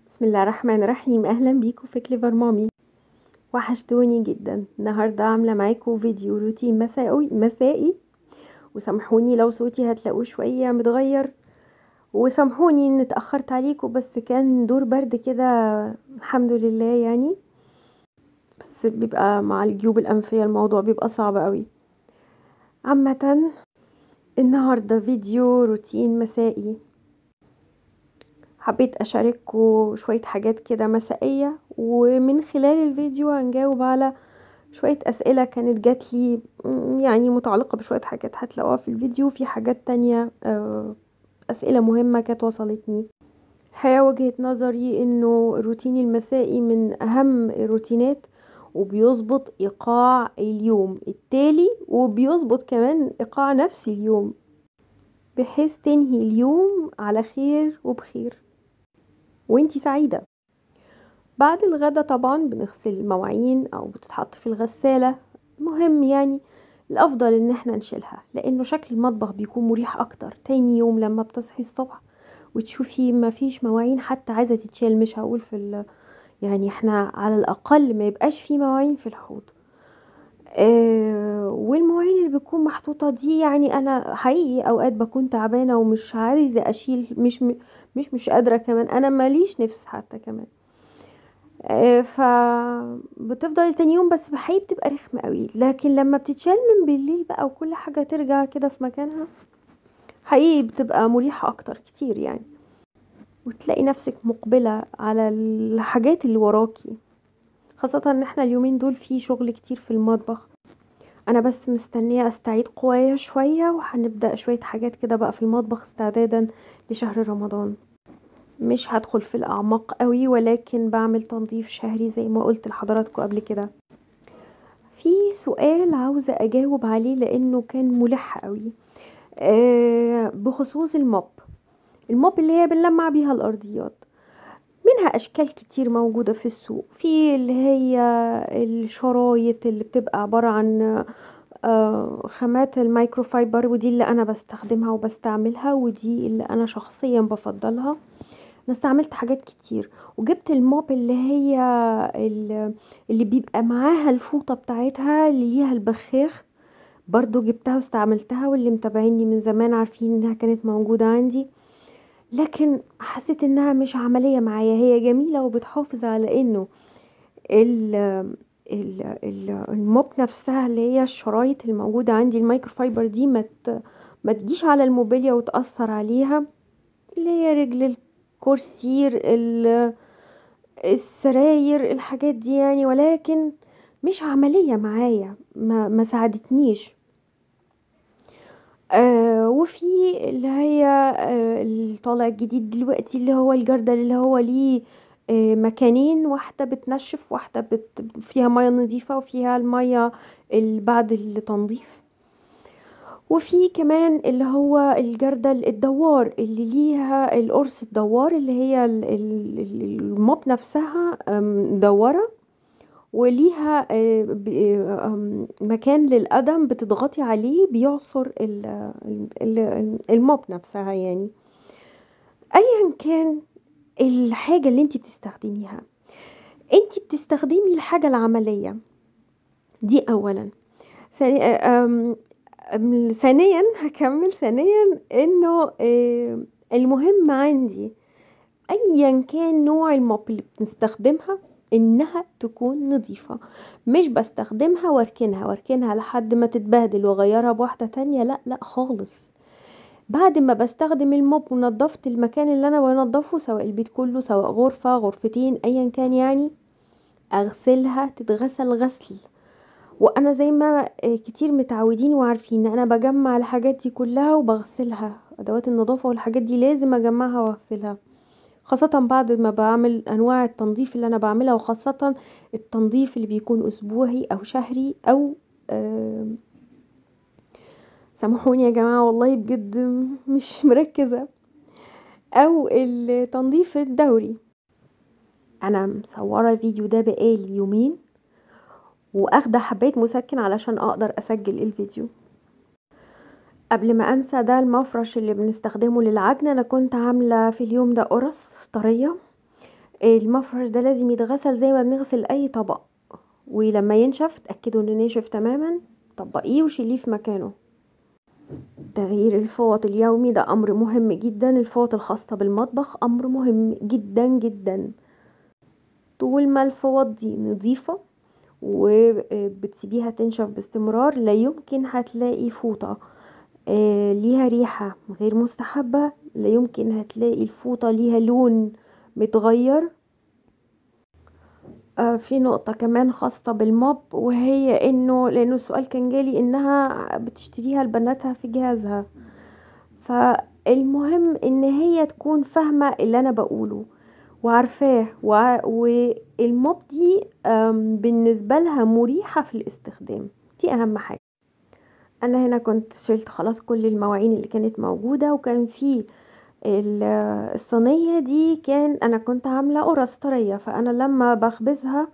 بسم الله الرحمن الرحيم. اهلا بيكم في كليفر مامي. وحشتوني جدا. النهارده عامله معاكم فيديو روتين مسائي. وسامحوني لو صوتي هتلاقوه شويه متغير، وسامحوني ان اتاخرت عليكم، بس كان دور برد كده. الحمد لله يعني. بس بيبقى مع الجيوب الانفيه الموضوع بيبقى صعب قوي. عامه النهارده فيديو روتين مسائي. حبيت اشارككم شويه حاجات كده مسائيه، ومن خلال الفيديو هنجاوب على شوية أسئلة كانت جات لي، يعني متعلقة بشوية حاجات هتلاقوها في الفيديو. في حاجات تانية أسئلة مهمة كانت وصلتني. الحقيقة وجهة نظري إنه الروتين المسائي من أهم الروتينات، وبيظبط إيقاع اليوم التالي، وبيظبط كمان إيقاع نفس اليوم، بحيث تنهي اليوم على خير وبخير وانتي سعيدة. بعد الغدا طبعا بنغسل المواعين او بتتحط في الغسالة. مهم يعني الافضل ان احنا نشيلها، لانه شكل المطبخ بيكون مريح اكتر تاني يوم لما بتصحي الصبح وتشوفي ما فيش مواعين حتى عايزة تتشال. مش هقول يعني احنا على الاقل ما يبقاش في مواعين في الحوض. والمواعين اللي بتكون محطوطة دي، يعني انا حقيقي اوقات بكون تعبانة ومش عايزة اشيل، مش قادرة كمان، انا ماليش نفس حتى كمان. فبتفضل تاني يوم، بس بحقيقي بتبقى رخمة قوي. لكن لما بتتشال من بالليل بقى وكل حاجة ترجع كده في مكانها، حقيقي بتبقى مريحة اكتر كتير يعني. وتلاقي نفسك مقبلة على الحاجات اللي وراكي، خاصة ان احنا اليومين دول في شغل كتير في المطبخ. انا بس مستنية استعيد قوايا شوية، وهنبدأ شوية حاجات كده بقى في المطبخ استعدادا لشهر رمضان. مش هدخل في الاعماق قوي، ولكن بعمل تنظيف شهري زي ما قلت لحضراتكم قبل كده. في سؤال عاوزة اجاوب عليه لانه كان ملح قوي، بخصوص الموب اللي هي بنلمع بيها الارضيات. منها اشكال كتير موجودة في السوق، في اللي هي الشرايط اللي بتبقى عبارة عن خامات الميكروفايبر، ودي اللي انا بستخدمها وبستعملها، ودي اللي انا شخصيا بفضلها. انا استعملت حاجات كتير، وجبت الموب اللي هي اللي بيبقى معاها الفوطة بتاعتها اللي ليها البخاخ. برضو جبتها واستعملتها، واللي متابعيني من زمان عارفين انها كانت موجودة عندي. لكن حسيت انها مش عملية معايا. هي جميلة وبتحافظ على انه ال الموب نفسها اللي هي الشرايط الموجودة عندي الميكروفايبر دي ما تجيش على الموبيليا وتأثر عليها، اللي هي رجل الكرسي، السراير، الحاجات دي يعني. ولكن مش عملية معايا، ما ساعدتنيش. وفي اللي هي اللي طالع الجديد دلوقتي، اللي هو الجردل، اللي هو ليه مكانين، واحدة بتنشف، واحدة فيها مية نظيفة، وفيها المية بعد التنظيف. وفي كمان اللي هو الجردل الدوار اللي ليها القرص الدوار، اللي هي الموب نفسها مدورة، وليها مكان للقدم بتضغطي عليه بيعصر الموب نفسها يعني. ايا كان الحاجة اللي انت بتستخدميها، انت بتستخدمي الحاجة العملية دي اولا. ثانيا هكمل ثانيا انه المهم عندي ايا كان نوع الموب اللي بنستخدمها انها تكون نظيفة. مش بستخدمها واركنها لحد ما تتبهدل واغيرها بواحدة تانية، لا لا خالص. بعد ما بستخدم الموب ونضفت المكان اللي انا بنضفه، سواء البيت كله سواء غرفة غرفتين ايا كان يعني، اغسلها، تتغسل غسل. وانا زي ما كتير متعودين وعارفين ان انا بجمع الحاجات دي كلها وبغسلها. ادوات النظافة والحاجات دي لازم اجمعها واغسلها، خاصة بعد ما بعمل انواع التنظيف اللي انا بعملها، وخاصة التنظيف اللي بيكون اسبوعي او شهري او سامحوني يا جماعة والله بجد مش مركزة، او التنظيف الدوري. انا مصورة الفيديو ده بقالي يومين، واخده حباية مسكن علشان اقدر اسجل الفيديو. قبل ما انسى، ده المفرش اللي بنستخدمه للعجن. انا كنت عاملة في اليوم ده قرص طرية، المفرش ده لازم يتغسل زي ما بنغسل اي طبق، ولما ينشف تأكدوا انه ناشف تماما، طبقيه وشيليه في مكانه. تغيير الفوط اليومي ده امر مهم جدا. الفوط الخاصة بالمطبخ امر مهم جدا جدا. طول ما الفوط دي نظيفة وبتسيبيها تنشف باستمرار، لا يمكن هتلاقي فوطة ليها ريحة غير مستحبة، لا يمكن هتلاقي الفوطة ليها لون متغير. في نقطة كمان خاصة بالموب، وهي لانه السؤال كان جالي انها بتشتريها لبناتها في جهازها، فالمهم ان هي تكون فاهمة اللي انا بقوله وعارفاه، والموب دي بالنسبة لها مريحة في الاستخدام، دي اهم حاجة. انا هنا كنت شلت خلاص كل المواعين اللي كانت موجودة، وكان في الصينية دي انا كنت عاملة قرص طرية، فانا لما بخبزها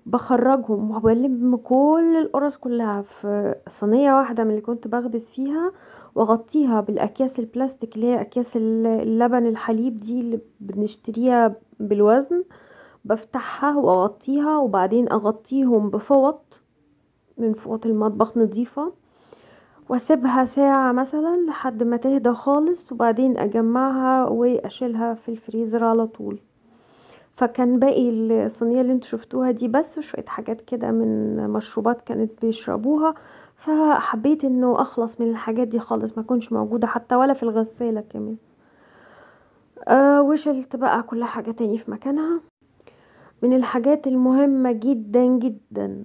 بخرجهم وبلم كل القرص كلها في صينية واحدة من اللي كنت بخبز فيها، واغطيها بالاكياس البلاستيك اللي هي اكياس اللبن الحليب دي اللي بنشتريها بالوزن. بفتحها واغطيها، وبعدين اغطيهم بفوط من فوط المطبخ نظيفة، واسيبها ساعة مثلا لحد ما تهدى خالص، وبعدين اجمعها واشيلها في الفريزر على طول. فكان باقي الصينية اللي انتوا شفتوها دي بس شوية حاجات كده من مشروبات كانت بيشربوها، فحبيت انه اخلص من الحاجات دي خالص، ما كنش موجودة حتى ولا في الغسالة كمان. وشلت بقى كل حاجة تاني في مكانها. من الحاجات المهمة جدا جدا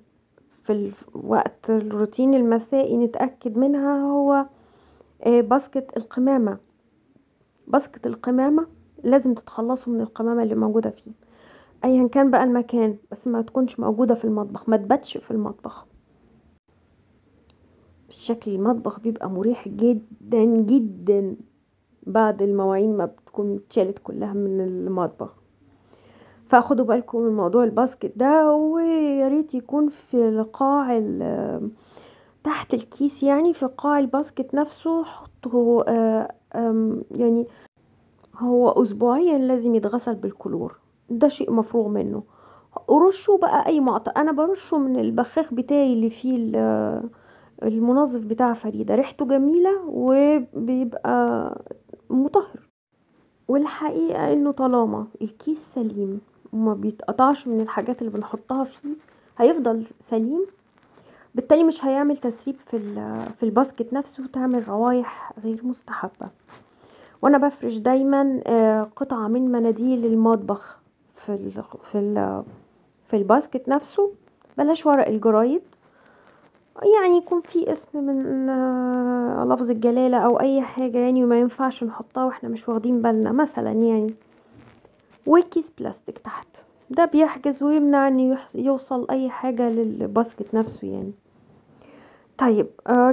في وقت الروتين المسائي نتأكد منها هو باسكت القمامة. باسكت القمامة لازم تتخلصوا من القمامة اللي موجودة فيه ايا كان بقى المكان، بس ما تكونش موجودة في المطبخ، ما تباتش في المطبخ. شكل المطبخ بيبقى مريح جدا جدا بعد المواعين ما بتكون اتشالت كلها من المطبخ. فاخدوا بالكم من موضوع الباسكت ده، ويا ريت يكون في قاع تحت الكيس، يعني في قاع الباسكت نفسه حطوا يعني هو اسبوعيا لازم يتغسل بالكلور، ده شيء مفروغ منه. ورشه بقى اي معطر، انا برشه من البخاخ بتاعي اللي فيه المنظف بتاع فريدة، ريحته جميلة وبيبقى مطهر. والحقيقة انه طالما الكيس سليم وما بيتقطعش من الحاجات اللي بنحطها فيه هيفضل سليم، بالتالي مش هيعمل تسريب في الباسكت نفسه وتعمل روايح غير مستحبة. وانا بفرش دايما قطعة من مناديل المطبخ في الباسكت نفسه، بلاش ورق الجرايد، يعني يكون في اسم من لفظ الجلالة او اي حاجة يعني، وما ينفعش نحطها واحنا مش واخدين بالنا مثلا يعني. وكيس بلاستيك تحت، ده بيحجز ويمنع ان يوصل اي حاجة للباسكت نفسه يعني. طيب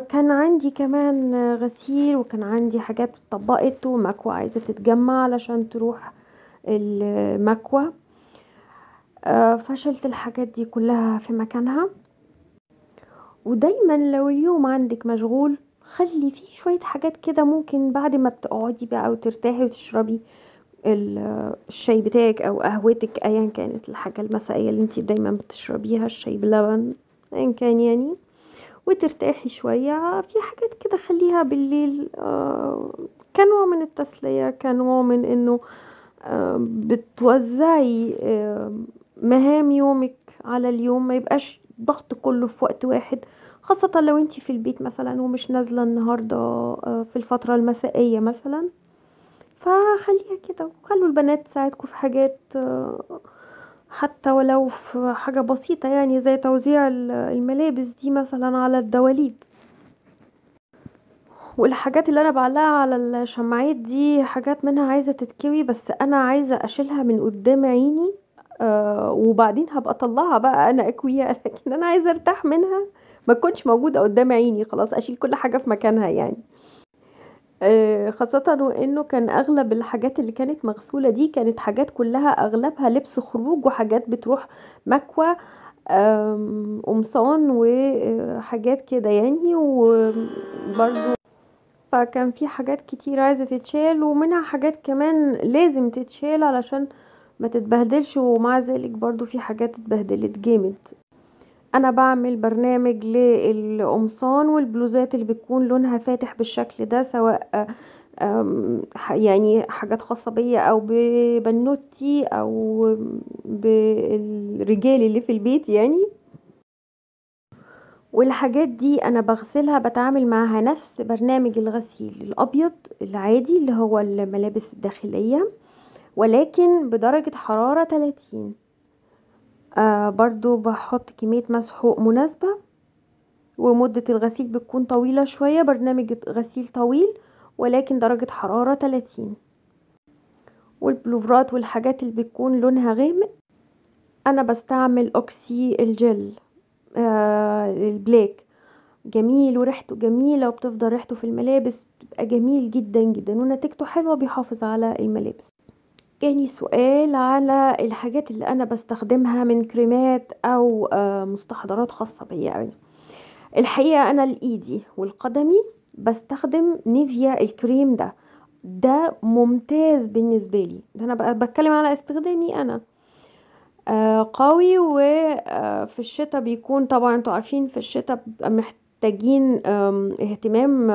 كان عندي كمان غسيل، وكان عندي حاجات اتطبقت ومكوى عايزة تتجمع علشان تروح المكوى. فشلت الحاجات دي كلها في مكانها. ودايما لو اليوم عندك مشغول خلي فيه شوية حاجات كده، ممكن بعد ما بتقعدي بقى وترتاحي وتشربي الشاي بتاعك او قهوتك ايا كانت الحاجة المسائية اللي انتي دايما بتشربيها، الشاي بلبن ايا كان يعني، وترتاحي شوية في حاجات كده خليها بالليل كنوع من التسلية، كنوع من انه بتوزعي مهام يومك على اليوم، ما يبقاش ضغط كله في وقت واحد، خاصة لو انتي في البيت مثلا ومش نازلة النهاردة في الفترة المسائية مثلا. فخليها كده، وخلوا البنات تساعدكم في حاجات حتى ولو في حاجة بسيطة، يعني زي توزيع الملابس دي مثلا على الدواليب. والحاجات اللي انا بعلقها على الشماعات دي حاجات منها عايزة تتكوي، بس انا عايزة اشيلها من قدام عيني وبعدين هبقى اطلعها بقى انا اكويها لكن انا عايزة ارتاح منها، ما تكونش موجودة قدام عيني، خلاص اشيل كل حاجة في مكانها يعني. خاصة وانه كان اغلب الحاجات اللي كانت مغسولة دي كانت حاجات كلها اغلبها لبس خروج وحاجات بتروح مكوى، قمصان وحاجات كده يعني، وبرضو فكان في حاجات كتير عايزة تتشال، ومنها حاجات كمان لازم تتشال علشان ما تتبهدلش، ومع ذلك برضو في حاجات اتبهدلت جامد. انا بعمل برنامج للقمصان والبلوزات اللي بتكون لونها فاتح بالشكل ده، سواء يعني حاجات خاصة بيا او ببنوتي او بالرجال اللي في البيت يعني. والحاجات دي انا بغسلها، بتعامل معاها نفس برنامج الغسيل الابيض العادي اللي هو الملابس الداخلية، ولكن بدرجة حرارة 30. برضو بحط كمية مسحوق مناسبة، ومدة الغسيل بتكون طويلة شوية، برنامج غسيل طويل ولكن درجة حرارة 30. والبلوفرات والحاجات اللي بتكون لونها غامق انا بستعمل اوكسي الجل البلاك، جميل وريحته جميلة، وبتفضل ريحته في الملابس بتبقى جميل جدا جدا، ونتيجته حلوة، بيحافظ على الملابس. جاني سؤال على الحاجات اللي انا بستخدمها من كريمات او مستحضرات خاصة بيا يعني. الحقيقة انا الايدي والقدمي بستخدم نيفيا الكريم ده ممتاز بالنسبة لي. ده انا بقى بتكلم على استخدامي انا. قوي، وفي الشتاء بيكون طبعا انتوا عارفين في الشتاء بيبقى محتاجين اهتمام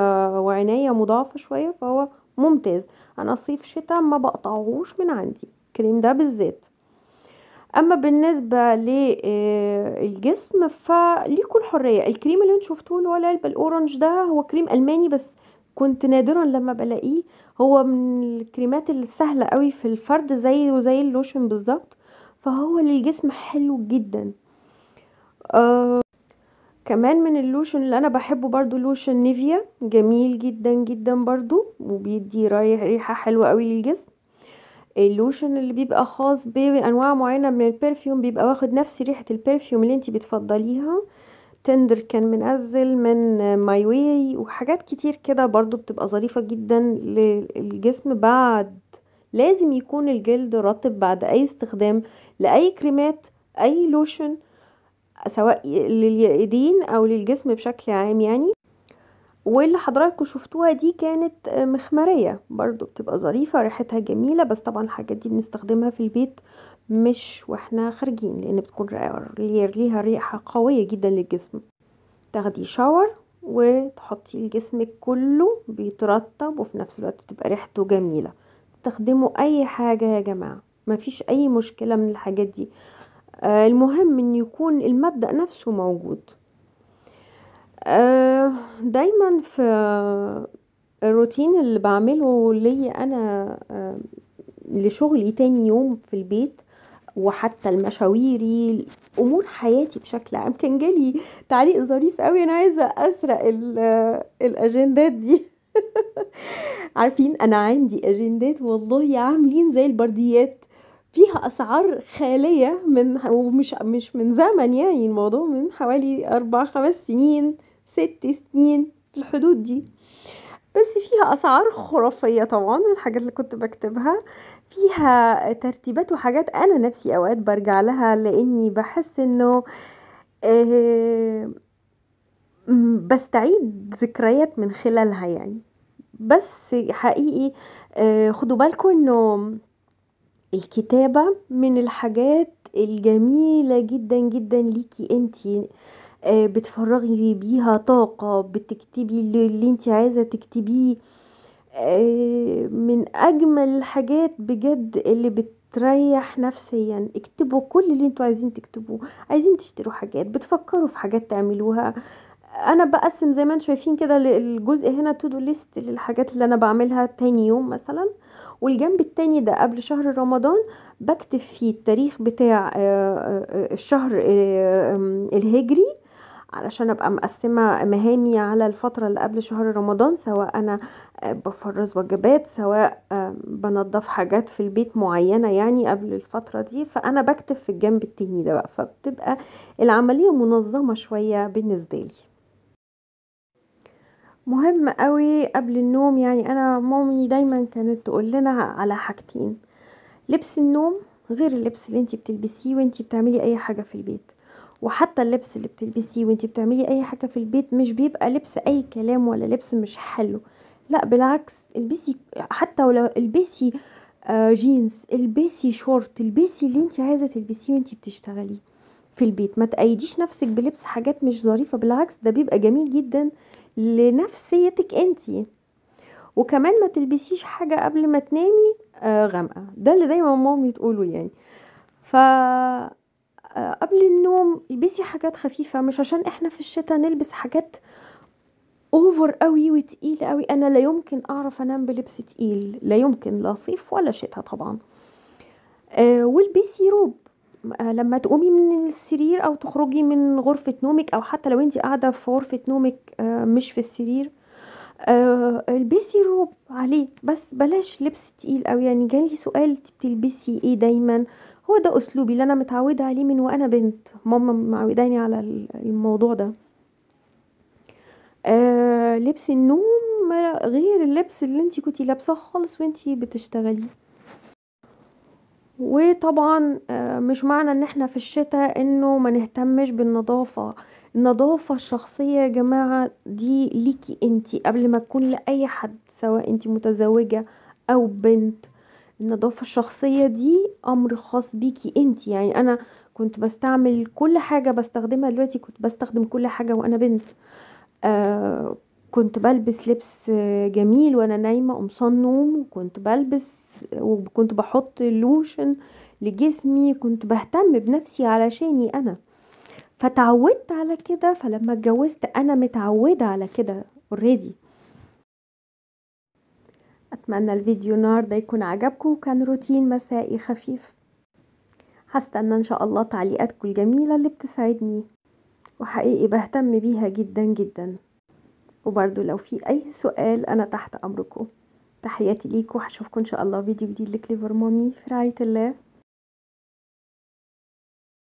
وعناية مضاعفة شوية، فهو ممتاز. انا صيف شتاء ما بقطعوش من عندي الكريم ده بالذات. اما بالنسبة للجسم فليكوا الحرية. الكريم اللي انتوا شفتوه اللي هو العلبة الاورنج ده هو كريم الماني، بس كنت نادرا لما بلاقيه. هو من الكريمات السهلة قوي في الفرد، زي اللوشن بالظبط، فهو للجسم حلو جدا. كمان من اللوشن اللي انا بحبه برضو لوشن نيفيا، جميل جدا جدا برضو، وبيدي ريحة حلوة قوي للجسم. اللوشن اللي بيبقى خاص بانواع معينة من البرفيوم بيبقى واخد نفس ريحة البرفيوم اللي انتي بتفضليها. تندر كان منزل من ماي واي، وحاجات كتير كده برضو بتبقى ظريفة جدا للجسم. بعد لازم يكون الجلد رطب بعد اي استخدام لاي كريمات، اي لوشن، سواء لليدين او للجسم بشكل عام يعني. واللي حضراتكم شفتوها دي كانت مخمرية برضو، بتبقى ظريفة ريحتها جميلة، بس طبعا الحاجات دي بنستخدمها في البيت مش واحنا خارجين، لان بتكون ليها ريحة قوية جدا للجسم. تاخدي شاور وتحطي لجسمك كله بيترطب، وفي نفس الوقت بتبقى ريحته جميلة. تستخدموا اي حاجة يا جماعة، مفيش اي مشكلة من الحاجات دي. المهم ان يكون المبدأ نفسه موجود. دايما في الروتين اللي بعمله لي انا لشغلي تاني يوم في البيت، وحتى المشاويري، امور حياتي بشكل عام، كان جالي تعليق ظريف قوي. انا عايزه اسرق الاجندات دي. عارفين انا عندي اجندات والله عاملين زي البرديات، فيها اسعار خياليه، ومش من زمن يعني، الموضوع من حوالي 4 5 سنين 6 سنين في الحدود دي. بس فيها اسعار خرافيه طبعا من الحاجات اللي كنت بكتبها. فيها ترتيبات وحاجات انا نفسي اوقات برجع لها، لاني بحس انه بستعيد ذكريات من خلالها يعني. بس حقيقي خدوا بالكم انه الكتابة من الحاجات الجميلة جدا جدا ليكي انتي. بتفرغي بيها طاقة، بتكتبي اللي انتي عايزة تكتبيه. من اجمل الحاجات بجد اللي بتريح نفسيا. اكتبوا كل اللي انتوا عايزين تكتبوه. عايزين تشتروا حاجات، بتفكروا في حاجات تعملوها. انا بقسم زي ما انتم شايفين كده الجزء هنا تو دو ليست للحاجات اللي انا بعملها تاني يوم مثلا، والجنب التاني ده قبل شهر رمضان بكتب فيه التاريخ بتاع الشهر الهجري، علشان ابقى مقسمة مهامي على الفترة اللي قبل شهر رمضان، سواء انا بفرز وجبات، سواء بنظف حاجات في البيت معينة يعني قبل الفترة دي. فانا بكتب في الجنب التاني ده بقى، فبتبقى العملية منظمة شوية بالنسبة لي. مهم قوي قبل النوم، يعني انا مامي دايما كانت تقول لنا على حاجتين: لبس النوم غير اللبس اللي انتي بتلبسيه وانتي بتعملي اي حاجة في البيت. وحتى اللبس اللي بتلبسيه وانتي بتعملي اي حاجة في البيت مش بيبقى لبس اي كلام ولا لبس مش حلو، لا بالعكس. البسي، حتى ولو البسي جينز، البسي شورت، البسي اللي انت عايزه تلبسيه وانت بتشتغلي في البيت. ما تقيديش نفسك بلبس حاجات مش ظريفه، بالعكس ده بيبقى جميل جدا لنفسيتك انت. وكمان ما تلبسيش حاجه قبل ما تنامي غامقه، ده اللي دايما مامي تقوله يعني. ف قبل النوم البسي حاجات خفيفه، مش عشان احنا في الشتاء نلبس حاجات اوفر قوي وتقيل قوي. انا لا يمكن اعرف انام بلبس تقيل، لا يمكن، لا صيف ولا شتاء طبعا. والبسي روب لما تقومي من السرير او تخرجي من غرفة نومك، او حتى لو انتي قاعدة في غرفة نومك مش في السرير، البسي روب عليه، بس بلاش لبس تقيل قوي. يعني جالي سؤال انتي بتلبسي ايه دايما؟ هو ده اسلوبي اللي انا متعودة عليه من وانا بنت، ماما معوداني على الموضوع ده. لبس النوم غير اللبس اللي انتي كنتي لابساه خالص وانتي بتشتغلي. وطبعا مش معنى ان احنا في الشتاء انه ما نهتمش بالنظافة. النظافة الشخصية يا جماعة دي ليكي انتي قبل ما تكون لأي حد، سواء انتي متزوجة او بنت. النظافة الشخصية دي امر خاص بيكي انتي. يعني انا كنت بستعمل كل حاجة بستخدمها دلوقتي، كنت بستخدم كل حاجة وانا بنت. آه كنت بلبس لبس جميل وانا نايمة، قمصان نوم، وكنت بلبس وكنت بحط لوشن لجسمي، كنت بهتم بنفسي علشاني انا. فتعودت على كده، فلما اتجوزت انا متعودة على كده اوريدي. اتمنى الفيديو النهاردة يكون عجبكم، وكان روتين مسائي خفيف. هستنى ان شاء الله تعليقاتكم الجميلة اللي بتسعدني، وحقيقي بهتم بيها جدا جدا. وبرضو لو في اي سؤال انا تحت امركم. تحياتي ليكم، وهشوفكم ان شاء الله فيديو جديد لكليفر مامي في رعاية الله.